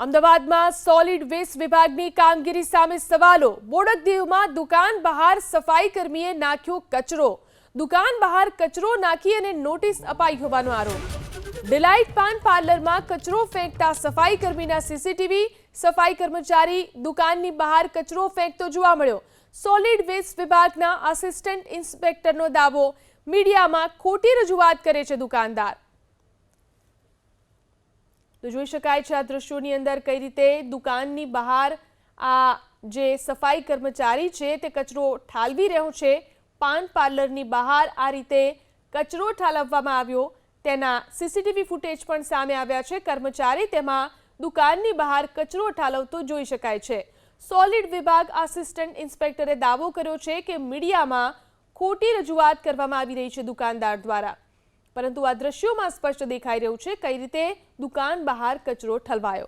અમદાવાદમાં solid waste વિભાગની કામગીરી સામે સવાલો। બોડકદેવમાં દુકાન બહાર સફાઈ કર્મીએ નાખ્યો કચરો। દુકાન બહાર કચરો નાખી અને નોટિસ અપાઈ હોવાનો આરોપ। ડિલાઇટ પાન પાર્લરમાં કચરો ફેંકતા સફાઈ કર્મીના સીસીટીવી। સફાઈ કર્મચારી દુકાનની બહાર કચરો ફેંકતો જોવા મળ્યો। સોલિડ વેસ્ટ વિભાગના આસિસ્ટન્ટ ઇન્સ્પેક્ટરનો દાવો। મીડિયામાં ખોટી રજૂઆત કરે છે દુકાનદાર। તો જોઈ શકાય છે આ દ્રશ્યોની અંદર કઈ રીતે દુકાનની બહાર આ જે સફાઈ કર્મચારી છે તે કચરો ઠાલવી રહ્યો છે। પાન પાર્લરની બહાર આ રીતે કચરો ઠાલવવામાં આવ્યો તેના સીસીટીવી ફૂટેજ પણ સામે આવ્યા છે। કર્મચારી તેમાં દુકાનની બહાર કચરો ઠાલવતો જોઈ શકાય છે। સોલિડ વિભાગ આસિસ્ટન્ટ ઇન્સ્પેક્ટરે દાવો કર્યો છે કે મીડિયામાં ખોટી રજૂઆત કરવામાં આવી રહી છે દુકાનદાર દ્વારા, પરંતુ આ દ્રશ્યોમાં સ્પષ્ટ દેખાઈ રહ્યું છે કઈ રીતે દુકાન બહાર કચરો ઠલવાયો।